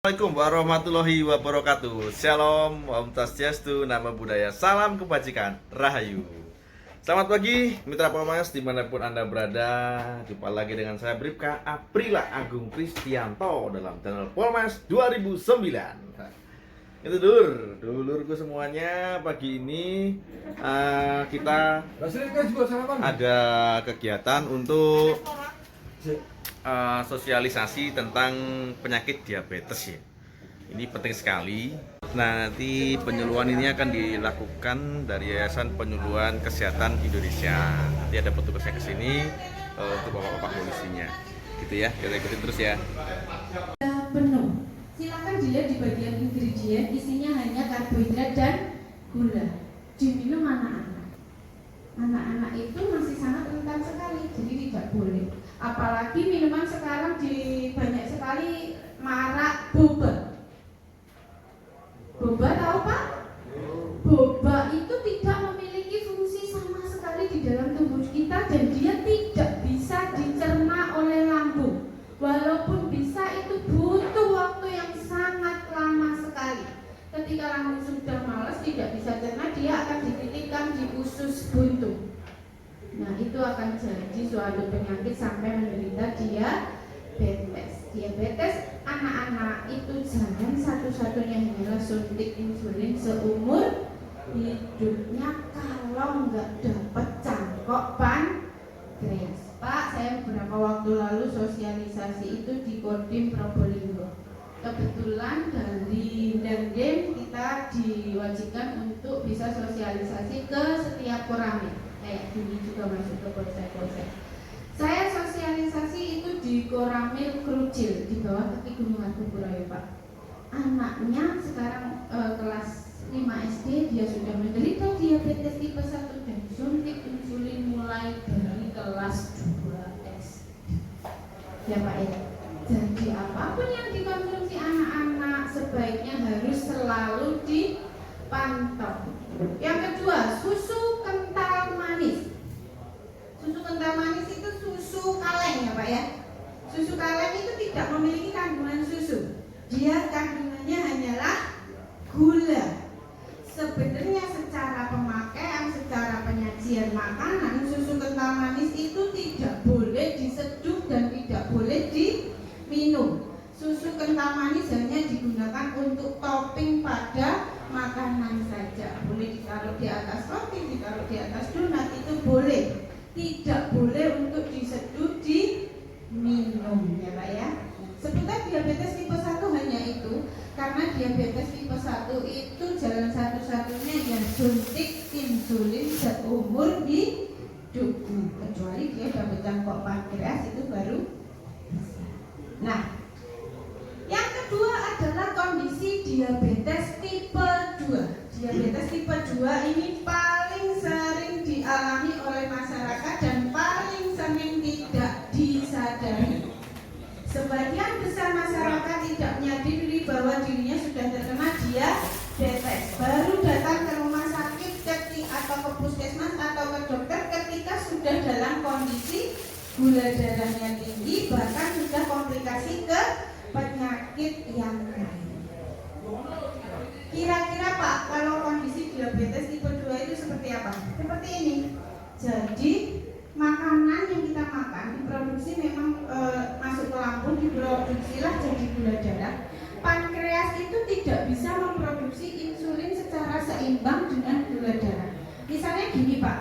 Assalamualaikum warahmatullahi wabarakatuh. Shalom, Om Swastiastu, Namo Buddhaya, salam kebajikan, Rahayu. Selamat pagi mitra Polmas dimanapun Anda berada. Jumpa lagi dengan saya Bribka Aprila Agung Kristianto dalam channel Polmas 2009. Itu dulurku semuanya. Pagi ini kita ada kegiatan untuk sosialisasi tentang penyakit diabetes ya. Ini penting sekali. Nah, nanti penyuluhan ini akan dilakukan dari Yayasan Penyuluhan Kesehatan Indonesia. Nanti ada petugasnya ke sini untuk bapak-bapak polisinya. Gitu ya. Kita ikutin terus ya. Penuh. Silakan dilihat di bagian ingredient, isinya hanya karbohidrat dan gula. Diminum anak-anak. Anak-anak itu masih sangat rentan sekali, jadi tidak boleh. Apalagi minuman sekarang banyak sekali marak boba. Boba tahu Pak? Boba itu tidak memiliki fungsi sama sekali di dalam tubuh kita dan dia tidak bisa dicerna oleh lambung. Walaupun bisa, itu butuh waktu yang sangat lama sekali. Ketika lambung sudah malas tidak bisa cerna, dia akan dititipkan di usus buntu. Nah, itu akan jadi suatu penyakit sampai menderita diabetes. Diabetes anak-anak itu jangan satu-satunya hanyalah suntik insulin seumur hidupnya kalau nggak dapat cangkok pankreas. Pak, saya beberapa waktu lalu sosialisasi itu di Kodim Probolinggo. Kebetulan dari Dandim kita diwajibkan untuk bisa sosialisasi ke setiap koramil. Kayak gini juga masuk ke polsek-polsek. Saya sosialisasi itu di Koramil Krucil di bawah kaki Gunung Argopuro, Pak. Anaknya sekarang kelas 5 SD, dia sudah menderita diabetes tipe 1 dan suntik insulin mulai dari kelas 2 SD. Ya Pak ya. Jadi apapun yang dikonsumsi anak-anak sebaiknya harus selalu dipantau. Yang kedua, susu kental manis. Susu kental manis itu susu kaleng ya Pak ya. Susu kaleng itu tidak memiliki kandungan susu. Dia kandungannya hanyalah gula. Sebenarnya secara pemakaian, secara penyajian makanan, susu kental manis itu tidak boleh diseduh dan tidak boleh diminum. Susu kental manis hanya digunakan untuk topping pada makanan saja. Boleh ditaruh di atas roti, ditaruh di atas donat, itu boleh. Tidak boleh untuk diseduh, diminum ya Pak ya. Seputar diabetes tipe 1 hanya itu. Karena diabetes tipe 1 itu jalan satu-satunya yang suntik insulin seumur hidup. Kecuali dia dapat cangkok pankreas, itu baru bisa. Nah, yang kedua adalah kondisi diabetes tipe 2. Diabetes tipe 2 ini paling sering dialami oleh masyarakat dan paling sering tidak disadari. Sebagian besar masyarakat tidak menyadari bahwa dirinya sudah terkena diabetes. Baru datang ke rumah sakit atau ke puskesmas atau ke dokter ketika sudah dalam kondisi gula darahnya tinggi, bahkan sudah komplikasi ke penyakit yang lain. Kira-kira Pak, kalau kondisi diabetes tipe 2 itu seperti apa? Seperti ini. Jadi makanan yang kita makan diproduksi memang masuk ke lambung, diproduksilah jadi gula darah. Pankreas itu tidak bisa memproduksi insulin secara seimbang dengan gula darah. Misalnya gini Pak,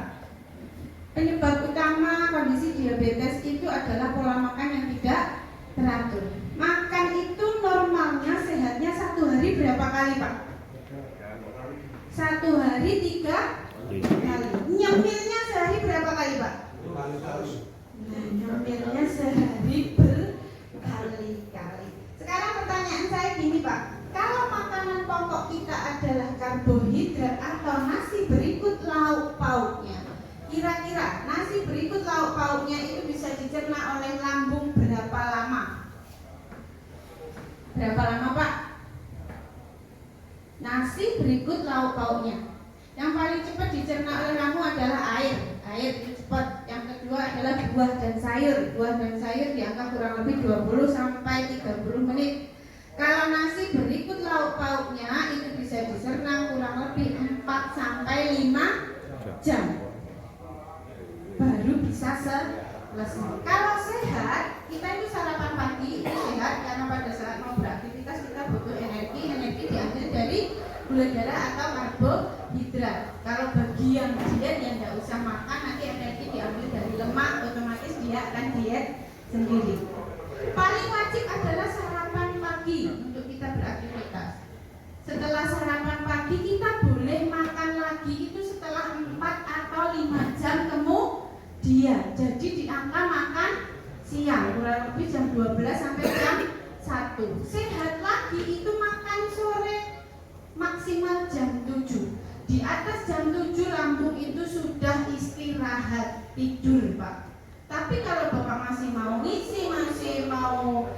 penyebab utama kondisi diabetes itu adalah pola makan yang tidak teratur. Makan itu normalnya sehatnya satu hari berapa kali Pak? Satu hari 3 kali. Nyemilnya sehari berapa kali Pak? Nah, nyemilnya sehari berkali-kali. Sekarang pertanyaan saya gini Pak, kalau makanan pokok kita adalah karbohidrat atau nasi berikut lauk pauknya, kira-kira nasi berikut lauk pauknya itu bisa dicerna oleh lambung berapa lama? Berapa lama Pak? Nasi berikut lauk pauknya. Yang paling cepat dicerna oleh lambung adalah air. Air itu cepat. Yang kedua adalah buah dan sayur. Buah dan sayur dianggap kurang lebih 20 sampai 30 menit. Kalau nasi berikut lauk pauknya itu bisa diserna kurang lebih 4 sampai 5 jam baru bisa selesai. Kalau sehat, kita itu sarapan pagi itu sehat karena pada saat mau beraktivitas kita butuh energi. Energi diambil dari gula darah atau karbohidrat. Kalau bagi yang diet yang tidak usah makan, nanti energi diambil dari lemak, otomatis dia akan diet sendiri. Paling wajib adalah sarapan pagi untuk kita beraktivitas. Setelah sarapan pagi kita boleh makan lagi itu setelah 4 atau 5 jam kemudian. Jadi di angka makan siang kurang lebih jam 12 sampai jam 1. Sehat lagi itu makan sore maksimal jam 7. Di atas jam 7 lambung itu sudah istirahat, tidur Pak. Tapi kalau Bapak masih mau ngisi, masih mau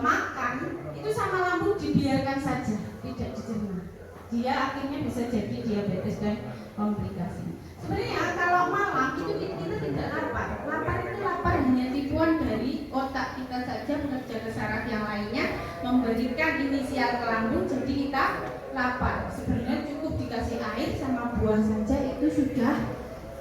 makan, itu sama lambung dibiarkan saja, tidak dicerna. Dia akhirnya bisa jadi diabetes dan komplikasi. Sebenarnya kalau malam itu kita tidak lapar. Lapar itu lapar hanya tipuan dari otak kita saja bekerja ke saraf yang lainnya, memberikan inisial ke lambung, jadi kita lapar. Sebenarnya cukup dikasih air sama buah saja itu sudah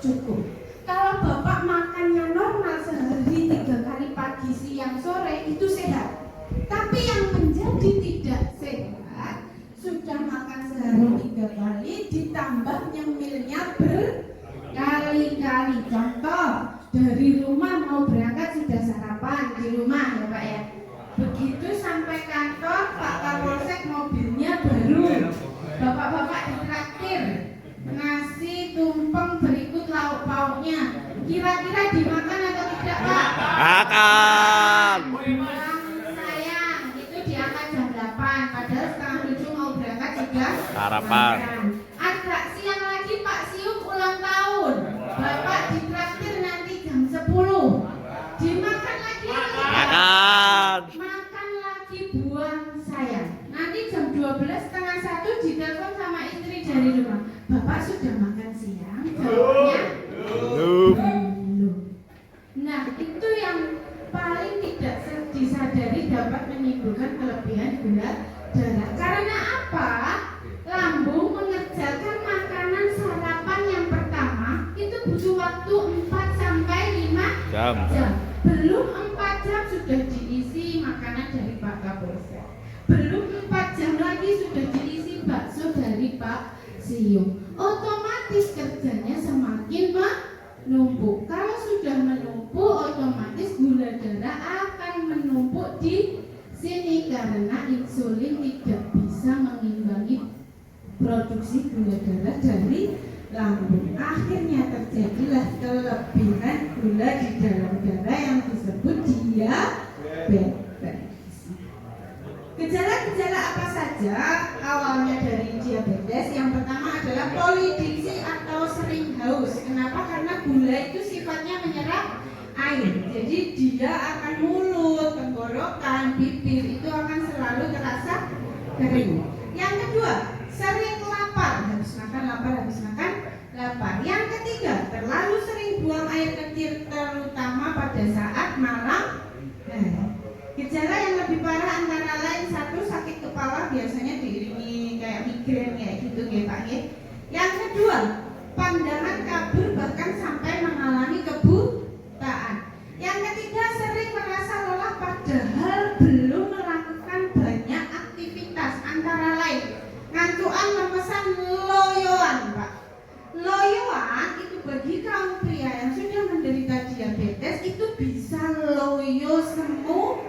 cukup. Kalau Bapak makannya normal sehari 3 kali pagi, siang, sore itu sehat. Tapi yang menjadi tidak sehat sudah makan sehari 3 kali ditambah nyemilnya berkali-kali. Contoh, dari rumah mau berangkat sudah sarapan di rumah ya Pak ya. Begitu sampai kantor Pak Kapolsek mobilnya baru. Bapak-bapak ditraktir nasi tumpeng berikut lauk pauknya. Kira-kira dimakan atau tidak Pak? Akan. Sayang, itu diangkat jam 8. Padahal setengah 7 mau berangkat juga Sarapan. Agak siang lagi Pak Sium ulang tahun. Bapak ditraktir nanti jam 10. Dimakan lagi. Akan. Makan lagi buah sayang. Nanti jam 12 setengah 1 ditelepon sama istri dari rumah. Bapak sudah makan siang? Jawabnya belum. Nah itu yang paling tidak disadari dapat menimbulkan kelebihan gula darah. Karena apa? Lambung mengerjakan makanan sarapan yang pertama itu butuh waktu 4 sampai 5 jam. Belum 4 jam sudah diisi makanan dari Pak Kapolsek. Belum 4 jam lagi sudah diisi bakso dari Pak Sium. Otomatis kerjanya semakin menumpuk. Kalau sudah menumpuk, otomatis gula darah akan menumpuk di sini karena insulin tidak bisa mengimbangi produksi gula darah dari lambung. Akhirnya terjadilah kelebihan gula di dalam darah yang disebut diabetes. Gejala-gejala apa saja awalnya dari diabetes? Yang pertama adalah polidiksi atau sering haus. Kenapa? Karena gula itu sifatnya menyerap air. Jadi dia akan mulut, tenggorokan, bibir itu akan selalu terasa kering. Yang kedua, sering lapar. Habis makan lapar, habis makan lapar. Yang ketiga, terlalu sering buang air kecil terutama pada saat malam. Gejala yang lebih parah antara lain satu sakit kepala biasanya diiringi kayak migrain kayak gitu ya Pak ya. Yang kedua, pandangan kabur bahkan sampai mengalami kebutaan. Yang ketiga, sering merasa lelah padahal belum melakukan banyak aktivitas antara lain ngantukan, lemesan, loyoan Pak. Loyoan itu bagi kaum pria yang sudah menderita diabetes itu bisa loyo semu.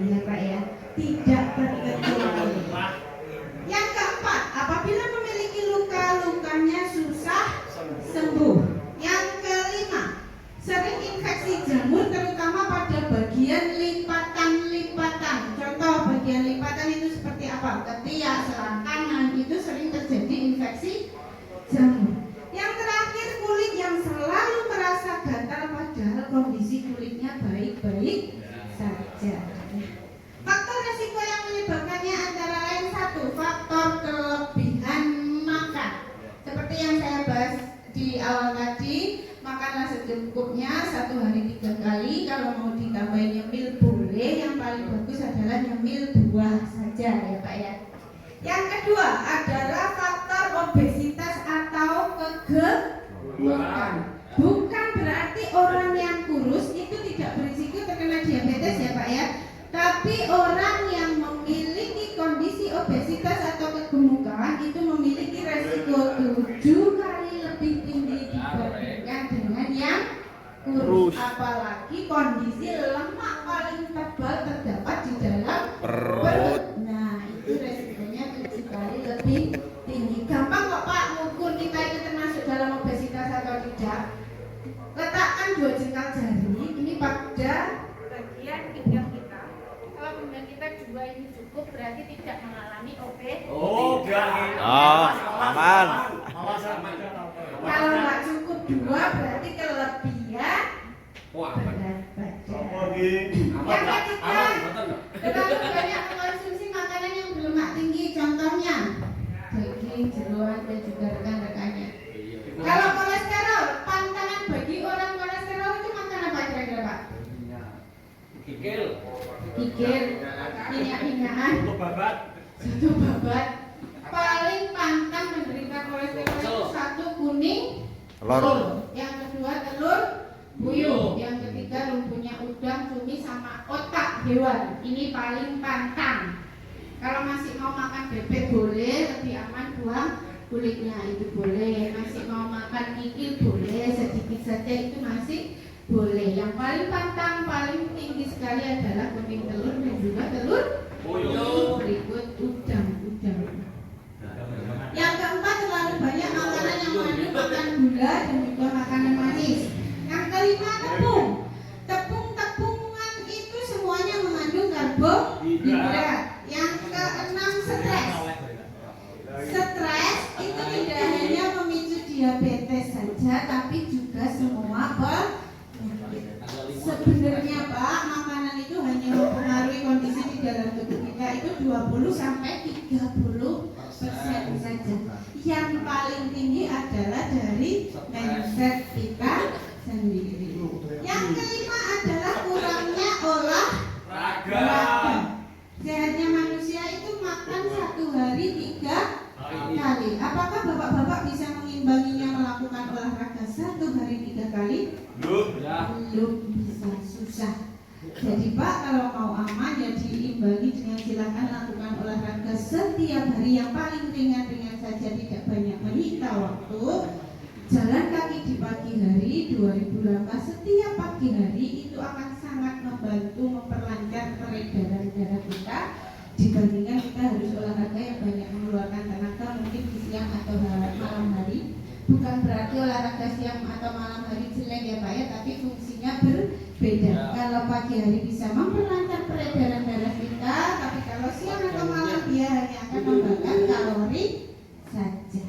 Ya Pak ya, tidak terkendali. Yang keempat, apabila memiliki luka, lukanya susah sembuh. Yang kelima, sering infeksi jamur terutama pada bagian lipatan-lipatan. Contoh bagian lipatan itu seperti apa? Ketiak, selangkangan itu sering terjadi infeksi jamur. Yang terakhir, kulit yang selalu merasa gatal padahal kondisi kulitnya baik-baik saja. Faktor resiko yang menyebabkannya antara lain satu, faktor kelebihan makan. Seperti yang saya bahas di awal tadi, makanlah secukupnya 1 hari 3 kali. Kalau mau ditambahin nyemil boleh, yang paling bagus adalah nyemil 2 saja ya Pak ya. Yang kedua adalah faktor obesitas atau kegemukan. Bukan berarti orang yang kurus itu tidak berisiko terkena diabetes ya Pak ya. Tapi orang yang memiliki kondisi obesitas atau kegemukan itu memiliki resiko 7 kali lebih tinggi dibandingkan dengan yang kurus. Apalagi kondisi lemak paling tebal terdapat di dalam perut. Nah, itu resikonya 7 kali lebih tinggi. Gampang kok Pak mengukur kita itu termasuk dalam obesitas atau tidak. Letakkan 2 jengkal jari ini pada bagian pinggang kita. Kalau pinggang kita 2 ini cukup, berarti tidak mengalami obesitas. Oh, aman. Kalau nggak cukup 2 berarti kelebihan berat badan. Yang ketiga, terlalu banyak mengkonsumsi makanan yang berlemak tinggi, contohnya daging, jeroan dan juga rekan-rekannya. Kalau kolesterol, pantangan bagi orang kolesterol itu makan apa kira-kira Pak? Kikil, minyak-minyakan, satu babat. Paling pantang menderita kolesterol itu 1 kuning telur, yang kedua telur buyung, yang ketiga lumpuhnya udang, cumi sama otak hewan. Ini paling pantang. Kalau masih mau makan bebek boleh, lebih aman buang kulitnya itu boleh. Masih mau makan kikil boleh, sedikit saja itu masih boleh. Yang paling pantang, paling tinggi sekali adalah kuning telur dan juga telur buyung. Berikut udang. Yang keempat, terlalu banyak makanan yang mengandung makan gula dan juga makanan manis. Yang kelima, tepung-tepungan itu semuanya mengandung karbohidrat. Yang keenam, stres. Stres itu tidak hanya memicu diabetes saja, tapi juga semua penyakit. Sebenarnya Pak, makanan itu hanya mempengaruhi kondisi di dalam tubuh kita itu 20-30% saja. Yang paling tinggi adalah dari mindset kita sendiri. Yang kelima adalah kurangnya olahraga. Sehatnya manusia itu makan 1 hari 3 kali. Apakah bapak-bapak bisa mengimbanginya melakukan olahraga 1 hari 3 kali? Belum bisa, susah. Jadi Pak, kalau mau aman ya diimbangi dengan silakan lakukan olahraga setiap hari yang paling ringan-ringan saja, tidak banyak menyita waktu. Jalan kaki di pagi hari 2000 langkah setiap pagi hari itu akan sangat membantu memperlancar peredaran darah kita dibandingkan kita harus olahraga yang banyak mengeluarkan tenaga mungkin di siang atau malam hari. Bukan berarti olahraga siang atau malam hari jelek ya Pak ya, tapi fungsinya berbeda. Kalau pagi hari bisa memperlancar peredaran darah kita, tapi kalau siang atau malam dia hanya akan membakar kalori saja.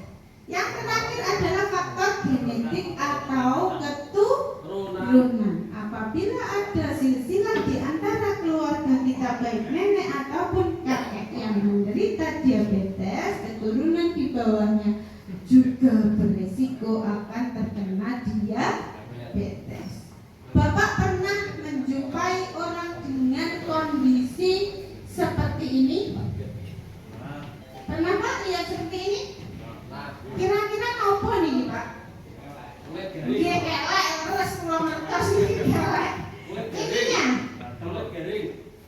Yang terakhir adalah faktor genetik atau keturunan. Apabila ada silsilah di antara keluarga kita, baik nenek ataupun kakek yang menderita diabetes, keturunan di bawahnya juga beresiko akan terkena diabetes. Bapak pernah menjumpai orang dengan kondisi seperti ini? Pernah Pak lihat seperti ini? Kira-kira apa nih Pak? Dia kelek terus pulang ngertos ini kelek. Ininya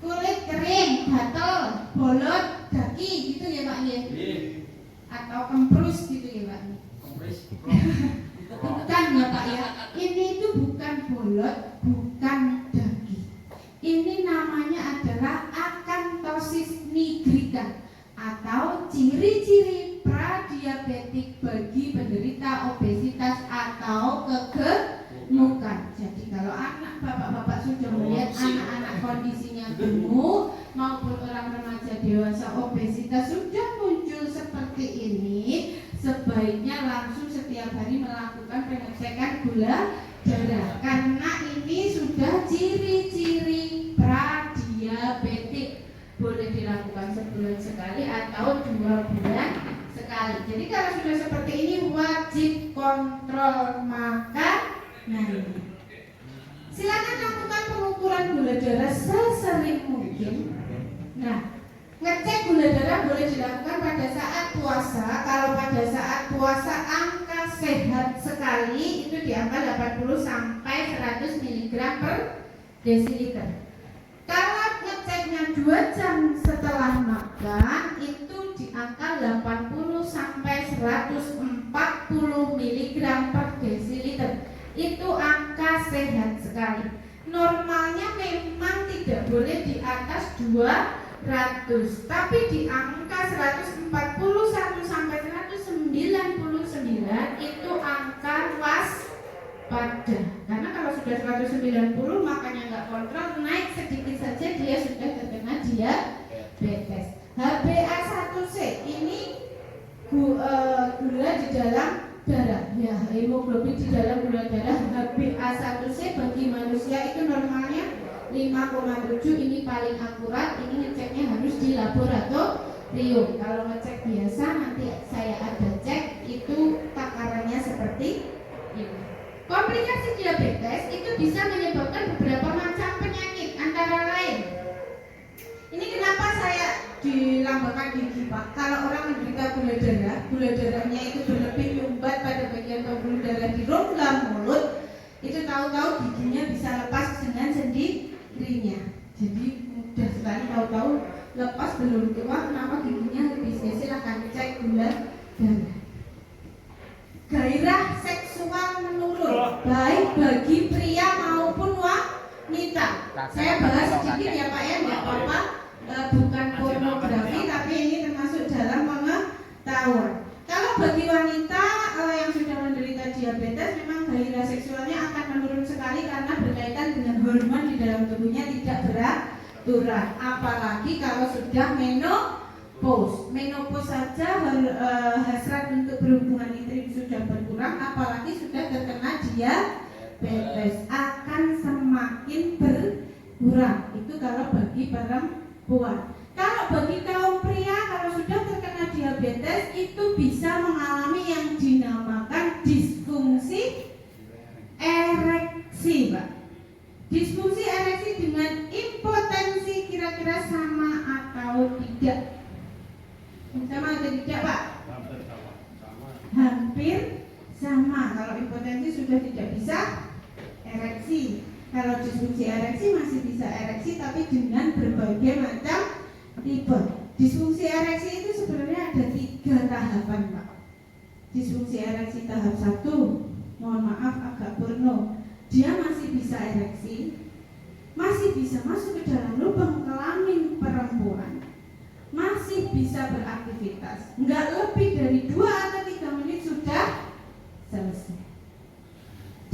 kulit kering, gatel, bolot, daki gitu ya Pak ya? Atau kemprus gitu ya Pak? Bukan ya Pak ya. Ini itu bukan bolot, bukan daging. Ini namanya adalah akantosis nigricans atau ciri-ciri pradiabetik bagi penderita obesitas atau kegemukan. Jadi kalau anak bapak-bapak sudah melihat anak-anak kondisinya gemuk maupun orang remaja dewasa obesitas sudah muncul seperti ini, sebaiknya langsung setiap hari melakukan pengecekan gula darah karena ini sudah ciri-ciri pradiabetik. Boleh dilakukan sebulan sekali atau 2 bulan sekali. Jadi kalau sudah seperti ini wajib kontrol makan. Nah, Silakan lakukan pengukuran gula darah sesering mungkin. Nah, ngecek gula darah boleh dilakukan pada saat puasa. Kalau pada saat puasa angka sehat sekali itu di angka 80 sampai 100 mg per desiliter. Kalau ngeceknya 2 jam setelah makan itu di angka 80 sampai 140 mg per desiliter. Itu angka sehat sekali. Normalnya memang tidak boleh di atas 200, tapi di angka 141 sampai 199 itu angka waspada. Karena kalau sudah 190 makanya nggak kontrol, naik sedikit saja dia sudah terkena diabetes. HbA1c ini gula di dalam darah, ya, hemoglobin di dalam gula darah. HbA1c bagi manusia itu normalnya 5,7, ini paling akurat. Ini ngeceknya harus di laboratorium. Kalau ngecek biasa nanti saya ada cek, itu takarannya seperti ini. Komplikasi diabetes itu bisa menyebabkan beberapa macam penyakit, antara lain. Ini kenapa saya dilambangkan gigi, Pak? Kalau orang menderita gula darahnya itu berlebih nyumbat pada bagian pembuluh darah di rongga mulut, itu tahu-tahu giginya bisa lepas dengan sendirinya. Jadi mudah sekali, tahu-tahu lepas belum tua, kenapa giginya habis? Ya, silahkan cek gula darah. Gairah seksual menurun, baik bagi pria maupun wanita. Saya bahas sedikit ya Pak ya, nggak apa-apa. Bukan pornografi, tapi ini termasuk dalam pengetahuan. Kalau bagi wanita yang sudah menderita diabetes, memang gairah seksualnya akan menurun sekali karena berkaitan dengan hormon di dalam tubuhnya tidak beraturan. Apalagi kalau sudah menopause saja hasrat untuk berhubungan intim sudah berkurang, apalagi sudah terkena diabetes akan semakin berkurang. Itu kalau bagi perempuan. Kalau bagi kaum pria, kalau sudah terkena diabetes itu bisa mengalami yang dinamakan disfungsi ereksi, Pak. Disfungsi ereksi dengan impotensi kira-kira sama atau tidak? Sama atau tidak, Pak? Hampir sama. Kalau impotensi sudah tidak bisa ereksi. Kalau disfungsi ereksi masih bisa ereksi, tapi dengan berbagai macam tipe. Disfungsi ereksi itu sebenarnya ada 3 tahapan, Pak. Disfungsi ereksi tahap 1, mohon maaf agak porno. Dia masih bisa ereksi, masih bisa masuk ke dalam lubang kelamin perempuan, masih bisa beraktivitas. Nggak lebih dari 2 atau 3 menit sudah selesai.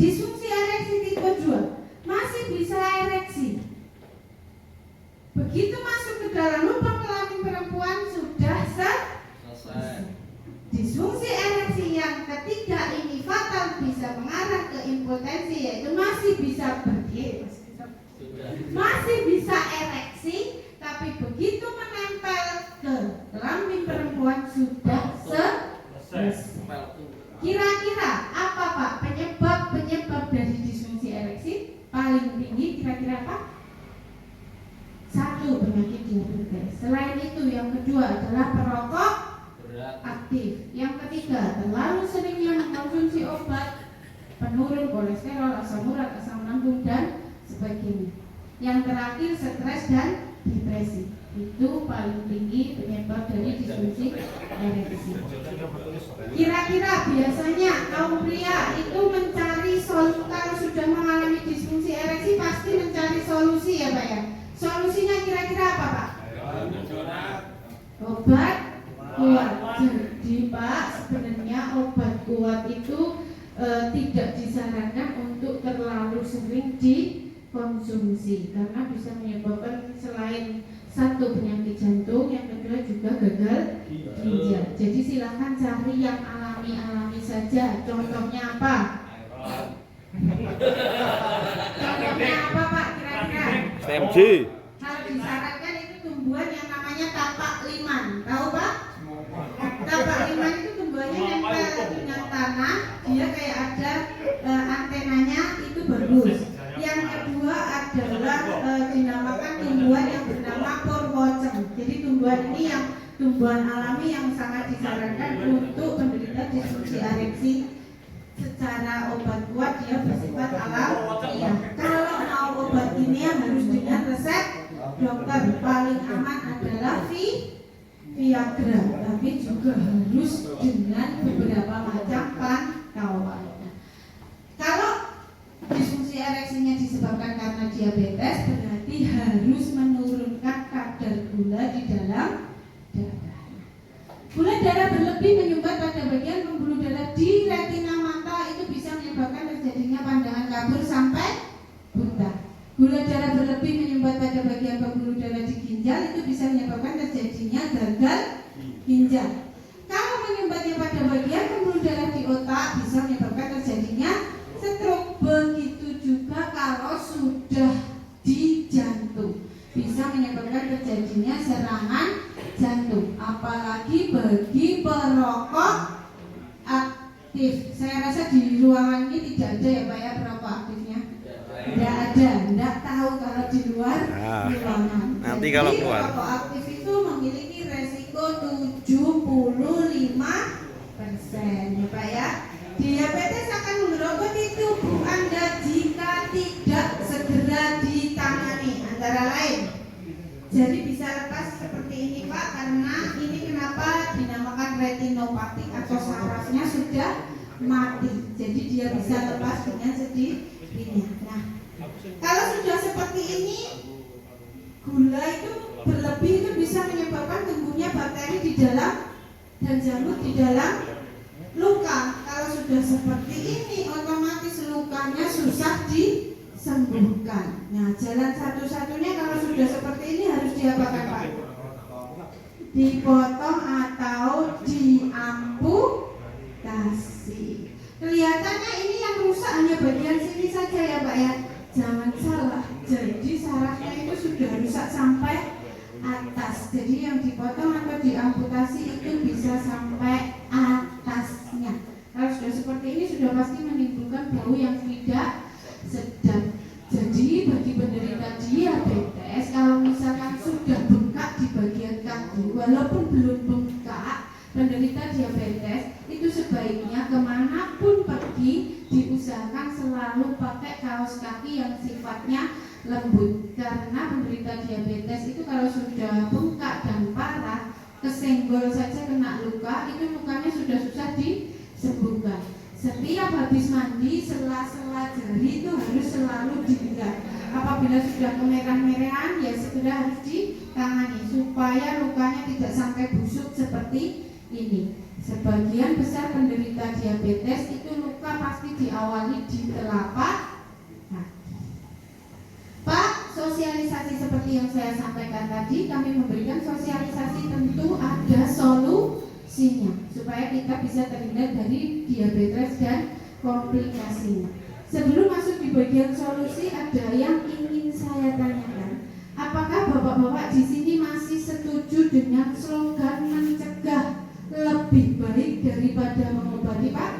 Disfungsi ereksi tipe 2, masih bisa ereksi. Begitu masuk ke dalam lubang kelamin perempuan sudah selesai. Disfungsi ereksi yang ketiga ini fatal, bisa mengarah ke impotensi, yaitu masih bisa berdiri, masih bisa ereksi, tapi begitu menempel ke kelamin perempuan sudah selesai. Kira-kira apa Pak penyebab dari disfungsi ereksi? Paling tinggi kira-kira apa? 1, penyakit diabetes. Selain itu yang kedua adalah perokok aktif. Yang ketiga terlalu seringnya mengkonsumsi obat penurun kolesterol, asam urat, asam lambung dan sebagainya. Yang terakhir stres dan depresi. Itu paling tinggi penyebab dari disfungsi ereksi. Kira-kira biasanya kaum pria itu mencari solusi. Kalau sudah mengalami disfungsi ereksi pasti mencari solusi ya Pak ya. Solusinya kira-kira apa Pak? Obat kuat. Jadi Pak, sebenarnya obat kuat itu tidak disarankan untuk terlalu sering dikonsumsi karena bisa menyebabkan selain 1 penyakit jantung, yang kedua juga gagal ginjal. Jadi silahkan cari yang alami-alami saja. Contohnya apa? Contohnya apa Pak kira-kira? TMJ. Kalau disarankan itu tumbuhan yang namanya tapak liman. Tahu Pak? Tapak liman itu tumbuhannya nempel dengan tanah, dia kayak ada antenanya, itu bagus. Yang tumbuhan alami yang sangat disarankan untuk penderita disfungsi ereksi. Secara obat kuat dia bersifat alamiah. Kalau mau obat kimia harus dengan resep dokter. Paling aman adalah Viagra, tapi juga harus dengan beberapa macam pantauan. Kalau disfungsi ereksinya disebabkan karena diabetes, berarti harus menurunkan kadar gula di dalam darah. Gula darah berlebih menyumbat pada bagian pembuluh darah di retina mata, itu bisa menyebabkan terjadinya pandangan kabur sampai buta. Gula darah berlebih menyumbat pada bagian pembuluh darah di ginjal, itu bisa menyebabkan terjadinya gagal ginjal. Kalau menyumbatnya pada bagian pembuluh darah di otak, bisa menyebabkan terjadinya stroke. Begitu juga kalau sudah di jantung, bisa menyebabkan terjadinya serangan jantung. Apalagi bagi perokok aktif. Saya rasa di ruangan ini tidak ada ya Pak ya perokok aktifnya. Tidak ada, tidak tahu kalau di luar ruangan. Nanti jadi, kalau keluar. Perokok aktif itu memiliki resiko 75% ya Pak ya. Diabetes akan menggerogoti tubuh Anda jika tidak segera ditangani, antara lain. Jadi bisa lepas seperti ini Pak, karena ini kenapa dinamakan retinopati atau sarafnya sudah mati. Jadi dia bisa lepas dengan sendirinya. Nah, kalau sudah seperti ini, gula itu berlebih itu bisa menyebabkan tumbuhnya bakteri di dalam dan jamur di dalam luka. Kalau sudah seperti ini, otomatis lukanya susah disembuhkan. Nah, jalan satu-satunya kalau sudah seperti ini harus diapakan Pak? Dipotong atau diamputasi. Kelihatannya ini yang rusak hanya bagian sini saja ya Pak ya. Jangan salah. Jadi sarafnya itu sudah rusak sampai atas. Jadi yang dipotong atau diamputasi itu bisa sampai atasnya. Kalau sudah seperti ini sudah pasti menimbulkan bau yang tidak sedap. Jadi bagi penderita diabetes, kalau misalkan sudah bengkak di bagian kaki, walaupun belum bengkak, penderita diabetes itu sebaiknya kemanapun pergi diusahakan selalu pakai kaos kaki yang sifatnya lembut. Karena penderita diabetes itu kalau sudah bengkak dan parah, kesenggol saja kena luka, itu lukanya sudah susah disembuhkan. Setiap habis mandi, sela-sela jari itu harus selalu dilihat. Apabila sudah kemerah-merahan, ya segera harus ditangani supaya lukanya tidak sampai busuk seperti ini. Sebagian besar penderita diabetes itu luka pasti diawali di telapak kaki. Pak, sosialisasi seperti yang saya sampaikan tadi, kami memberikan sosialisasi tentu ada solusinya supaya kita bisa terhindar dari diabetes dan komplikasinya. Sebelum masuk di bagian solusi, ada yang ingin saya tanyakan. Apakah bapak-bapak di sini masih setuju dengan slogan mencegah lebih baik daripada mengobati Pak?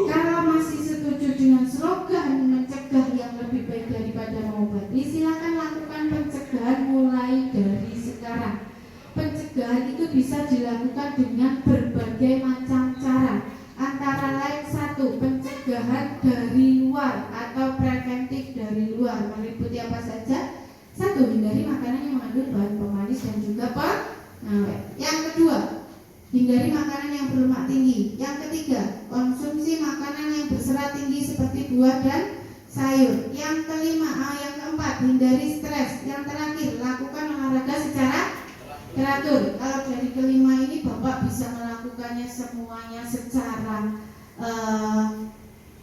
Kalau masih setuju dengan slogan mencegah yang lebih baik daripada mengobati, silakan lakukan pencegahan mulai dari sekarang. Pencegahan itu bisa dilakukan dengan berbagai macam cara. Antara lain satu, pencegahan dari luar atau preventif dari luar. Meliputi apa saja? Satu, hindari makanan yang mengandung bahan pemanis dan juga pengawet. Yang kedua, hindari makanan yang berlemak tinggi. Yang ketiga, konsumsi makanan yang berserat tinggi seperti buah dan sayur. Yang keempat, hindari stres. Yang terakhir, lakukan olahraga secara teratur. Kalau dari kelima ini Bapak bisa melakukannya semuanya secara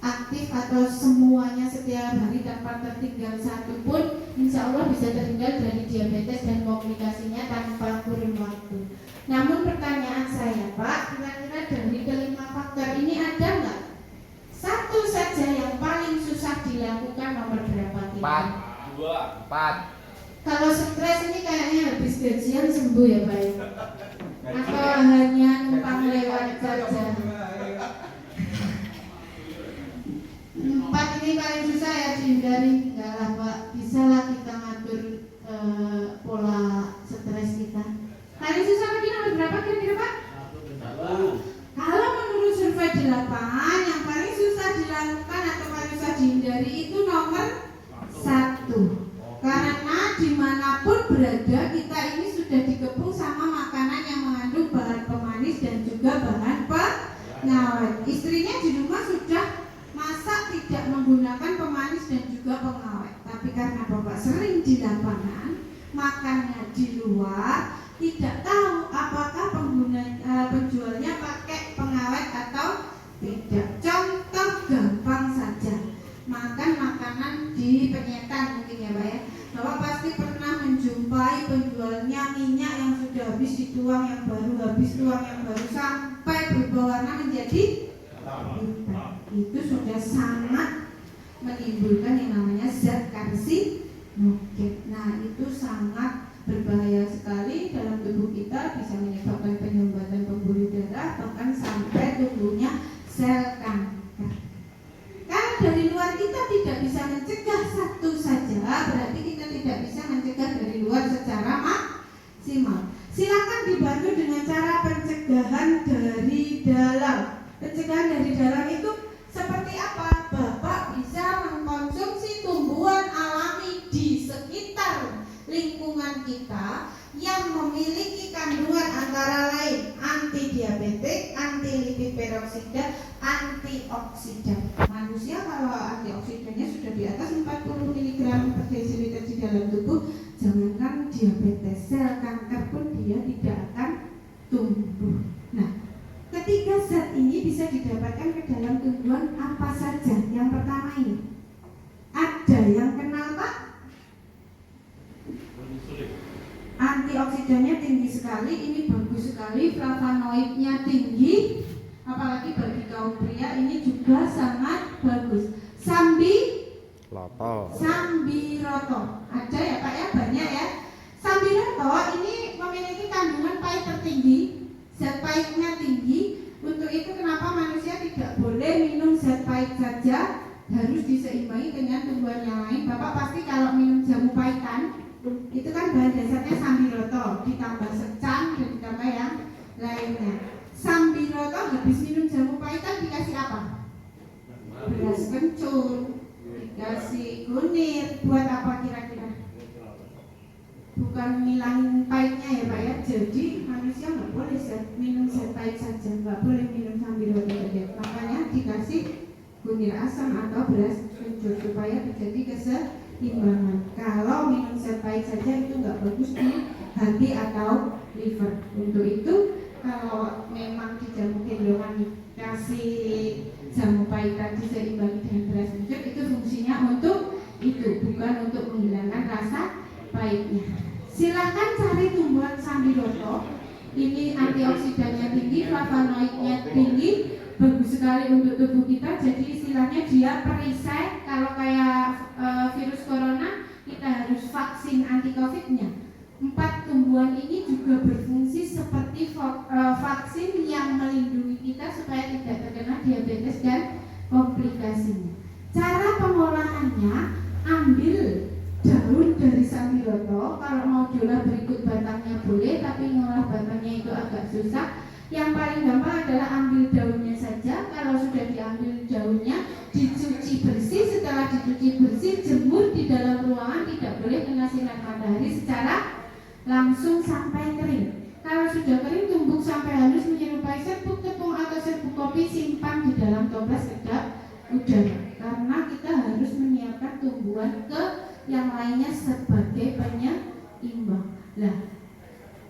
aktif atau semuanya setiap hari tanpa tertinggal satu pun, insya Allah bisa terhindar dari diabetes dan komplikasinya tanpa kurun waktu. Namun pertanyaan saya Pak, kira-kira dari kelima faktor ini ada nggak satu saja yang paling susah dilakukan, nomor berapa? 4. Kalau stres ini kayaknya habis gajian sembuh ya Pak? Atau hanya numpang lewat saja? 4 ini paling susah ya dihindari. Enggak lah Pak, bisa lah kita ngatur pola stres kita. Hal paling susah lagi nomor berapa kira-kira Pak? Kalau menurut survei 8, yang paling susah dilakukan atau paling susah dihindari itu nomor 1. Karena dimanapun berada kita ini sudah dikepung sama makanan yang mengandung bahan pemanis dan juga bahan pengawet. Istrinya di rumah sudah masak tidak menggunakan pemanis dan juga pengawet. Tapi karena Bapak sering di lapangan, makannya di luar, tidak tahu apakah penjualnya pakai pengawet atau tidak. Contoh gampang saja, makan makanan di penyetan mungkin ya Pak ya. Bapak pasti pernah menjumpai penjualnya minyak yang sudah habis dituang yang baru, habis tuang yang baru sampai berubah warna menjadi hitam. Itu sudah sangat menimbulkan yang namanya zat karsinogen. Nah itu sangat berbahaya sekali dalam tubuh kita, bisa menyebabkan penyumbatan pembuluh darah, bahkan sampai tumbuhnya sel kanker. Kalau dari luar kita tidak bisa mencegah satu saja, berarti kita tidak bisa mencegah dari luar secara maksimal. Silakan dibantu dengan cara pencegahan dari dalam. Pencegahan dari dalam itu seperti apa? Bapak bisa mengkonsumsi tumbuhan alami di sekitar lingkungan kita yang memiliki kandungan antara lain antidiabetik, anti-lipid peroksida, antioksidan. Manusia kalau antioksidannya sudah di atas 40 mg per desiliter di dalam tubuh, jangankan diabetes, sel kanker pun dia tidak akan tumbuh. Nah, ketiga zat ini bisa didapatkan ke dalam tumbuhan apa saja? Yang pertama ini, ada yang kenal Pak? Antioksidannya tinggi sekali, ini bagus sekali, flavonoidnya tinggi, apalagi bagi kaum pria ini juga sangat bagus. Sambiroto, ada ya Pak ya, banyak ya. Sambiroto ini memiliki kandungan pahit tertinggi, zat pahitnya tinggi. Untuk itu kenapa manusia tidak boleh minum zat pahit saja, harus diseimbangi dengan tumbuhan yang lain. Bapak pasti kalau minum jamu pahitan itu kan bahan dasarnya sambiroto ditambah secang dan ditambah yang lainnya. Sambiroto habis minum jamu pahitan dikasih apa? Beras kencur, dikasih kunir, buat apa kira-kira? Bukan ngilangin pahitnya ya Pak ya. Jadi manusia nggak boleh minum zat pahit saja, nggak boleh minum sambiroto saja. Makanya dikasih kunir asam atau beras kencur supaya terjadi keseimbangan. Kalau minum zat pahit saja itu nggak bagus di hati atau liver. Untuk itu kalau memang di jamu gendongan kasih jamu pahitan diseimbangi dengan beras kencur, itu fungsinya untuk itu, bukan untuk menghilangkan rasa pahitnya. Silahkan cari tumbuhan sambiroto. Ini antioksidannya tinggi, flavonoidnya tinggi, bagus sekali untuk tubuh kita. Jadi istilahnya dia perisai. Kalau kayak virus corona kita harus vaksin anti covidnya. 4 tumbuhan ini juga berfungsi seperti vaksin yang melindungi kita supaya tidak terkena diabetes dan komplikasinya. Cara pengolahannya, ambil daun dari sambiroto. Kalau mau diolah berikut batangnya boleh, tapi ngolah batangnya itu agak susah. Yang paling gampang adalah ambil daunnya saja. Kalau sudah diambil daunnya, dicuci bersih. Setelah dicuci bersih, jemur di dalam ruangan, tidak boleh kena sinar matahari secara langsung sampai kering. Kalau sudah kering, tumbuk sampai halus menyerupai serbuk tepung atau serbuk kopi, simpan di dalam toples kedap udara. Karena kita harus menyiapkan tumbuhan ke yang lainnya sebagai penyeimbang. Nah,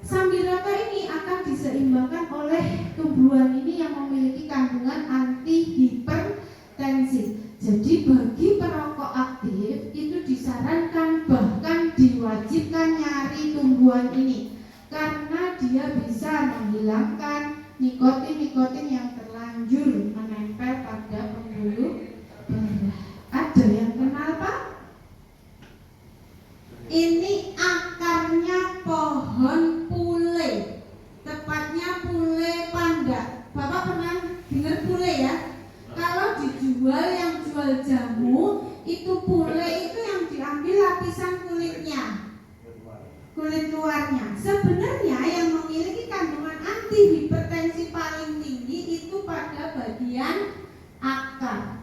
sambiroto ini akan diseimbangkan oleh tumbuhan ini yang memiliki kandungan antihipertensi. Jadi bagi perokok aktif itu disarankan, bahkan diwajibkan nyari tumbuhan ini karena dia bisa menghilangkan nikotin yang terlanjur menempel pada pembuluh darah. Ada yang kenal Pak? Ini akarnya pohon pule, tepatnya pule panda. Bapak pernah dengar pule ya? Kalau dijual, yang jual jamu itu pule itu yang diambil lapisan kulitnya, kulit luarnya. Sebenarnya yang memiliki antihipertensi paling tinggi itu pada bagian akar.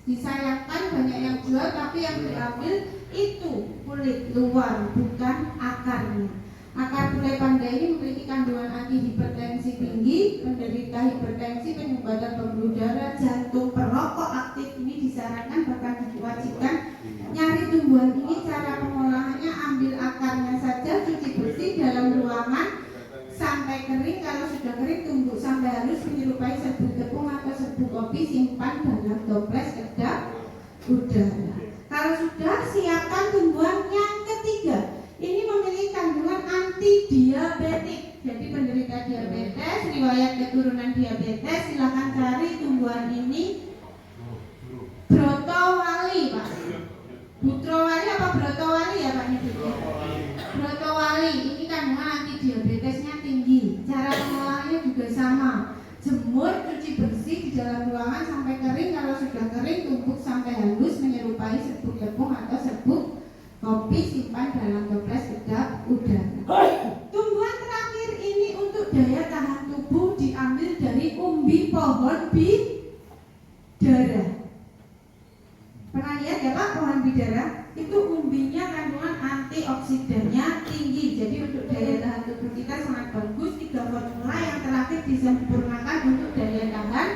Disayangkan banyak yang jual tapi yang diambil itu kulit luar, bukan akarnya. Akar gulai panda ini memiliki kandungan antihipertensi tinggi. Penderita hipertensi, penyumbatan pembuluh darah, jantung, perokok aktif ini disarankan bahkan diwajibkan nyari tumbuhan ini. Cara pengolahannya, ambil akarnya saja, cuci bersih dalam ruangan sampai kering. Kalau sudah kering, tumbuk sampai halus menyerupai serbuk tepung atau serbuk kopi, simpan dalam toples kedap udara. Kalau sudah, siapkan tumbuhan yang ketiga. Ini memiliki kandungan anti diabetik. Jadi penderita diabetes, riwayat keturunan diabetes, silahkan cari tumbuhan ini. Brotowali, Pak. Butrowali apa brotowali ya Pak nyebutnya? Brotowali ini kandungan anti diabetesnya tinggi. Cara pengolahannya juga sama. Jemur, cuci bersih di dalam ruangan sampai kering. Kalau sudah kering, tumbuk sampai halus menyerupai serbuk tepung atau serbuk kopi, simpan dalam toples kedap udara. Tumbuhan terakhir ini untuk daya tahan tubuh diambil dari umbi pohon bidara. Pernah lihat ya Pak pohon bidara? Itu umbinya kandungan antioksidannya tinggi. Jadi untuk daya tahan tubuh kita sangat bagus. 3 formula yang terakhir disempurnakan untuk daya tahan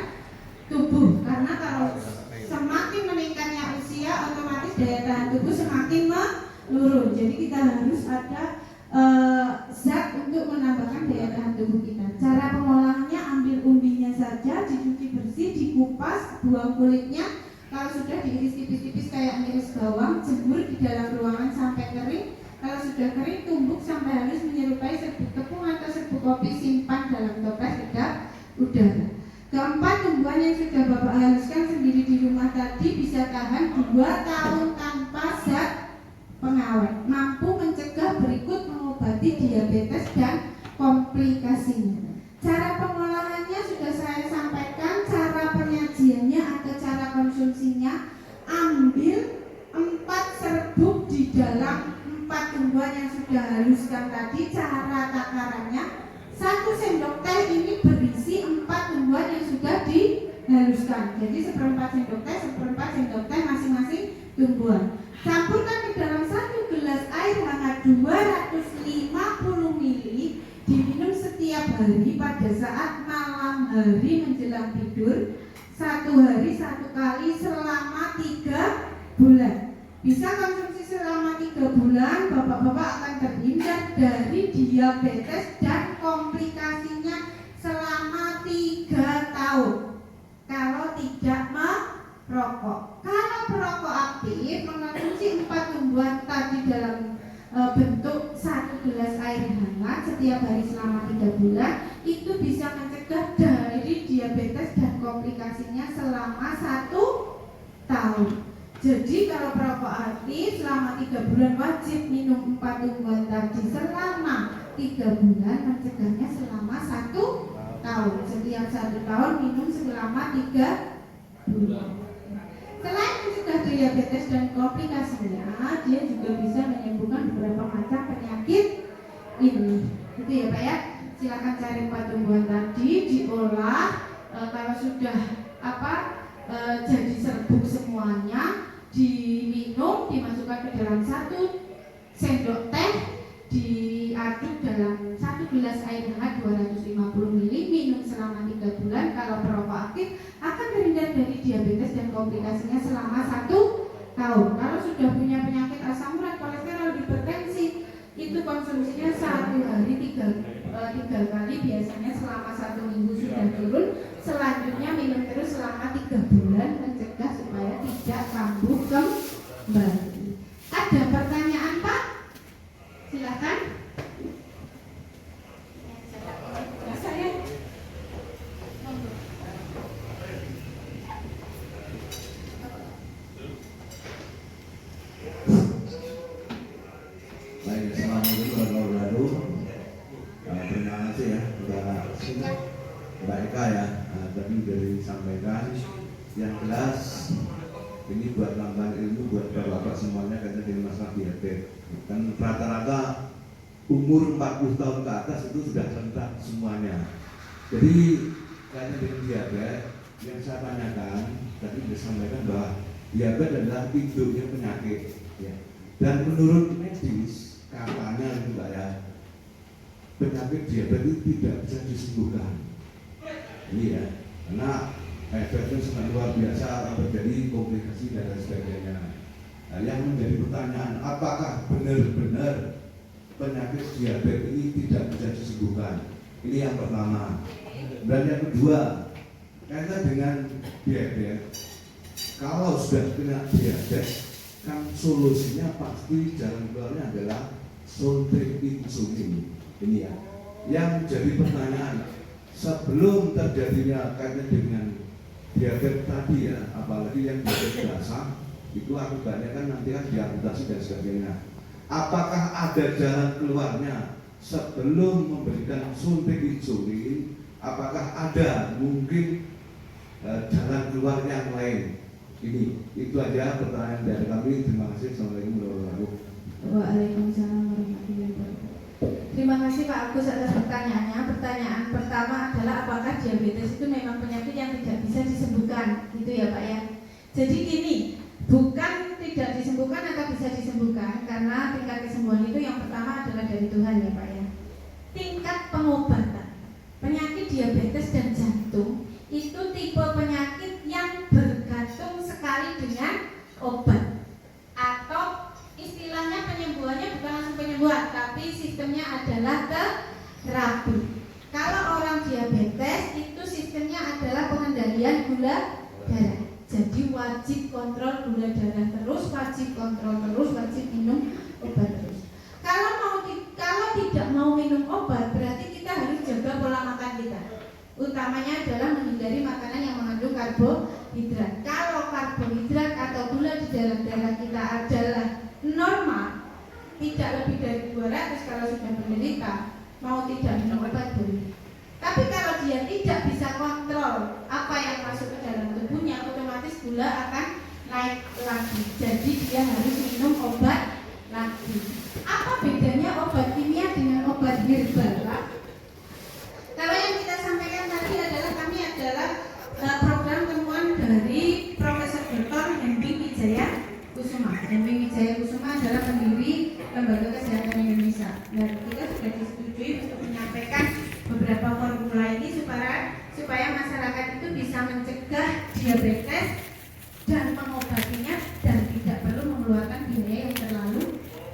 tubuh. Karena kalau semakin meningkatnya usia, otomatis daya tahan tubuh semakin menurun. Jadi kita harus ada zat untuk menambahkan daya tahan tubuh kita. Cara pengolahannya, ambil umbinya saja, dicuci bersih, dikupas, buang kulitnya. Kalau sudah diiris tipis-tipis kayak ngiris bawang, jemur di dalam ruangan sampai kering. Kalau sudah kering, tumbuk sampai halus menyerupai serbuk tepung atau serbuk kopi, simpan dalam toples kedap udara. Keempat, tumbuhan yang sudah Bapak haluskan sendiri di rumah tadi bisa tahan 2 tahun tanpa zat pengawet, mampu mencegah berikut mengobati diabetes dan komplikasinya. Cara pengolahannya sudah saya sampaikan, cara penyajiannya atau cara konsumsinya. Ambil 4 serbuk di dalam 4 tumbuhan yang sudah haluskan tadi. Cara takarannya, 1 sendok teh ini berisi 4 tumbuhan yang sudah dihaluskan. Jadi 1/4 sendok teh, 1/4 sendok teh masing-masing tumbuhan. Campurkan ke dalam 1 gelas air hangat 250 ml. Diminum setiap hari pada saat malam hari menjelang tidur. 1 hari 1 kali selama 3 bulan. Bisa konsumsi selama 3 bulan. Bapak-bapak akan terhindar dari diabetes dan komplikasinya selama 3 tahun. Kalau tidak merokok. Kalau perokok aktif, mengonsumsi 4 tumbuhan tadi dalam bentuk 1 gelas air hangat setiap hari selama 3 bulan, itu bisa mencegah dari diabetes dan komplikasinya selama 1 tahun. Jadi kalau perokok aktif selama 3 bulan wajib minum 4 tumbuhan tadi selama 3 bulan, mencegahnya selama 1 tahun. Setiap 1 tahun minum selama 3 bulan. Selain mencegah diabetes dan komplikasinya, dia juga bisa menyembuhkan beberapa macam penyakit ini. Gitu ya Pak ya. Silakan cari 4 tumbuhan tadi, diolah. Kalau sudah jadi serbuk semuanya, diminum, dimasukkan ke dalam 1 sendok teh, diaduk dalam 1 gelas air hangat 250 ml, minum selama 3 bulan. Kalau perokok aktif akan terhindar dari diabetes dan komplikasinya selama 1 tahun. Kalau sudah punya penyakit asam urat, kolesterol, hipertensi, itu konsumsinya 1 hari 3 kali, biasanya selama 1 minggu sudah turun. Selanjutnya minum terus selama 3 bulan, mencegah supaya tidak kambuh kembali. Ada pertanyaan Pak? Silakan. Saya baik, assalamualaikum warahmatullahi wabarakatuh. Terima kasih ya Mbak Eka ya. Tadi sudah disampaikan yang jelas ini buat tambahan ilmu buat bapak semuanya karena di masalah diabetes. Kan rata-rata umur 40 tahun ke atas itu sudah rentan semuanya. Jadi kaitan dengan diabetes yang saya tanyakan tadi disampaikan bahwa diabetes adalah induknya penyakit, ya. Dan menurut medis katanya itu Mbak ya, penyakit diabetes itu tidak bisa disembuhkan. Ini ya, karena efeknya sangat luar biasa, terjadi komplikasi dan lain sebagainya. Nah, yang menjadi pertanyaan, apakah benar-benar penyakit diabetes ini tidak bisa disembuhkan? Ini yang pertama. Dan yang kedua, kaitan dengan diabetes, kalau sudah kena diabetes, kan solusinya pasti jalan keluarnya adalah suntik insulin. Ini ya. Yang jadi pertanyaan, sebelum terjadinya kaitan dengan diabetes tadi ya, apalagi yang diabetes dasar, itu akibatnya kan nanti kan diamputasi dan sebagainya. Apakah ada jalan keluarnya sebelum memberikan suntik insulin? Apakah ada mungkin jalan keluar yang lain? Ini itu aja pertanyaan dari kami. Terima kasih. Assalamualaikum warahmatullahi wabarakatuh. Waalaikumsalam warahmatullahi wabarakatuh. Terima kasih Pak Agus atas pertanyaannya. Pertanyaan pertama adalah apakah diabetes itu memang penyakit yang tidak bisa disembuhkan, gitu ya Pak ya. Jadi gini, bukan tidak disembuhkan atau bisa disembuhkan, karena tingkat kesembuhan itu yang pertama adalah dari Tuhan ya Pak ya. Tingkat pengobatan penyakit diabetes dan jantung itu tipe penyakit yang bergantung sekali dengan obat, atau istilahnya penyembuhannya bukan langsung penyembuhan, tapi sistemnya adalah terapi. Kalau orang diabetes itu sistemnya adalah pengendalian gula darah. Jadi wajib kontrol gula darah terus, wajib kontrol terus, wajib minum obat terus. Kalau tidak mau minum obat, berarti kita harus jaga pola makan kita. Utamanya adalah menghindari makanan yang mengandung karbohidrat. Kalau karbohidrat atau gula di dalam darah kita adalah normal, tidak lebih dari 200, kalau sudah menderita, mau tidak minum obat boleh. Tapi kalau dia tidak bisa kontrol apa yang masuk ke dalam tubuhnya, otomatis gula akan naik lagi. Jadi dia harus minum obat lagi. Apa bedanya obat kimia dengan obat herbal, Pak? Kalau yang kita sampaikan tadi adalah kami adalah program temuan dari Profesor Dr. Henry Wijaya Kusuma. Henry Wijaya Kusuma adalah pendiri Lembaga Kesehatan Indonesia. Dan kita sudah disetujui untuk menyampaikan beberapa formula ini supaya masyarakat itu bisa mencegah diabetes dan mengobatinya dan tidak perlu mengeluarkan biaya yang terlalu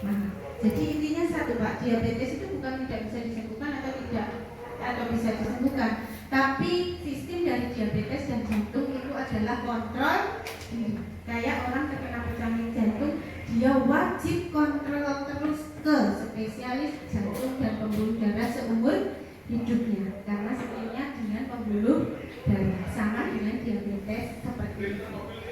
mahal. Jadi intinya satu Pak, diabetes itu bukan tidak bisa disembuhkan atau bisa disembuhkan, tapi sistem dari diabetes dan jantung itu adalah kontrol diri. Kayak orang terkena peradangan jantung, dia wajib kontrol terus ke spesialis jantung dan pembuluh darah seumur hidupnya, karena sistemnya dengan pembuluh darah sama dengan diabetes seperti itu.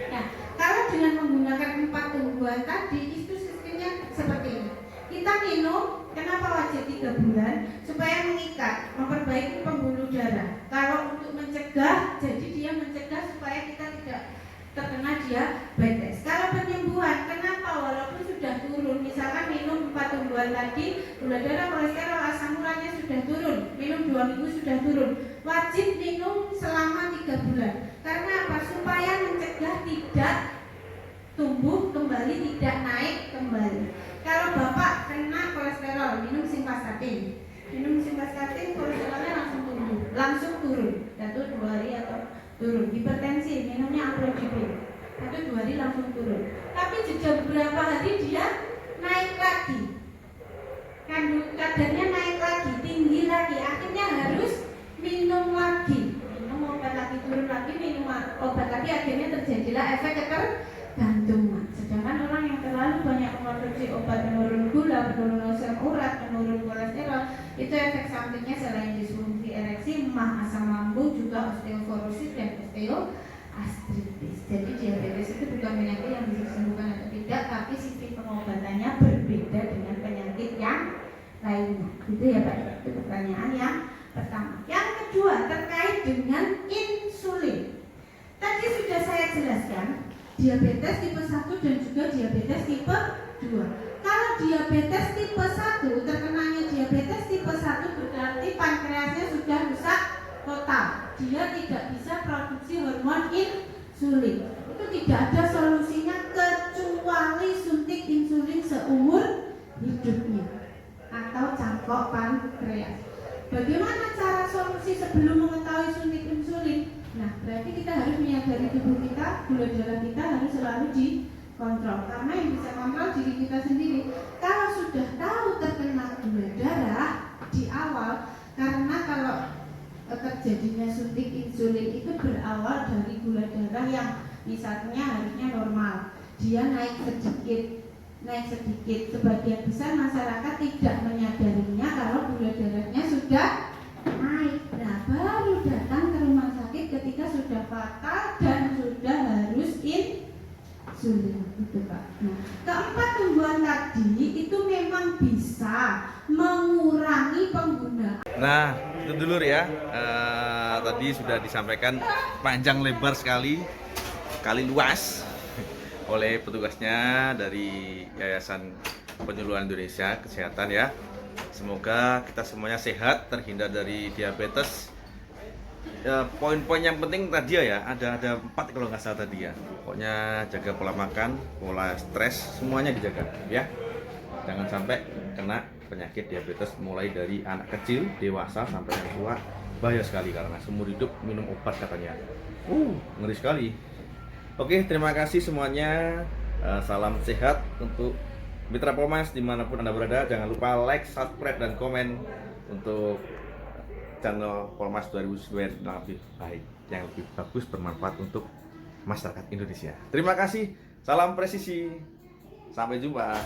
Nah, kalau dengan menggunakan 4 tumbuhan tadi itu sistemnya seperti ini. Kita minum, kenapa wajib 3 bulan? Supaya mengikat, memperbaiki pembuluh darah. Kalau untuk mencegah, jadi dia mencegah supaya kita tidak terkena diabetes. Kalau penyembuhan, kenapa? Walaupun sudah turun, misalkan minum 4 tumbuhan tadi, gula darah, kolesterol, asam uratnya sudah turun, minum 2 minggu sudah turun, wajib minum selama 3 bulan. Karena apa? Supaya mencegah tidak tumbuh kembali, tidak naik kembali. Kalau Bapak kena kolesterol, minum simvastatin. Minum simvastatin, kolesterolnya langsung turun. Jatuh 2 hari atau turun. Hipertensi, minumnya amlodipin. Jatuh 2 hari langsung turun. Tapi jeda beberapa hari dia naik lagi. Kadarnya naik lagi, tinggi lagi. Akhirnya harus minum lagi. Minum obat lagi, turun lagi, minum obat lagi. Akhirnya terjadilah efek ketergantungan. Sedangkan orang yang terlalu banyak mengkonsumsi obat penurun gula, penurun asam urat, penurun kolesterol, itu efek sampingnya selain disfungsi ereksi, emah, asam lambung, juga osteoporosis dan osteoartritis. Jadi diabetes itu bukan penyakit yang bisa disembuhkan atau tidak, tapi sistem pengobatannya berbeda dengan penyakit yang lainnya. Itu ya Pak. Itu pertanyaan yang pertama. Yang kedua terkait dengan insulin. Tadi sudah saya jelaskan, diabetes tipe 1 dan juga diabetes tipe 2. Kalau diabetes tipe 1, terkenanya diabetes tipe 1 berarti pankreasnya sudah rusak total. Dia tidak bisa produksi hormon insulin. Itu tidak ada solusinya kecuali suntik insulin seumur hidupnya atau cangkok pankreas. Bagaimana cara solusi sebelum mengetahui suntik insulin? Nah, berarti kita harus menyadari tubuh kita, gula darah kita harus selalu dikontrol. Karena yang bisa kontrol diri kita sendiri. Kalau sudah tahu terkena gula darah di awal, karena kalau terjadinya suntik insulin itu berawal dari gula darah yang misalnya harusnya normal, dia naik sedikit. Sebagian besar masyarakat tidak menyadarinya kalau gula darahnya sudah naik. Nah, baru datang ke rumah sakit ketika sudah fatal dan sudah harus insulin, gitu Pak. Nah, keempat tumbuhan tadi itu memang bisa mengurangi penggunaan. Nah, itu dulu ya. Tadi sudah disampaikan panjang lebar sekali luas oleh petugasnya dari Yayasan Penyuluhan Indonesia Kesehatan ya. Semoga kita semuanya sehat, terhindar dari diabetes. Poin-poin yang penting tadi ya, ada 4 kalau nggak salah tadi ya. Pokoknya jaga pola makan, pola stres, semuanya dijaga ya. Jangan sampai kena penyakit diabetes mulai dari anak kecil, dewasa sampai yang tua. Bahaya sekali karena seumur hidup minum obat katanya. Ngeri sekali. Oke, terima kasih semuanya. Salam sehat untuk Mitra Polmas dimanapun Anda berada. Jangan lupa like, subscribe, dan komen untuk channel Polmas 2009 yang lebih baik, yang lebih bagus, bermanfaat untuk masyarakat Indonesia. Terima kasih. Salam presisi. Sampai jumpa.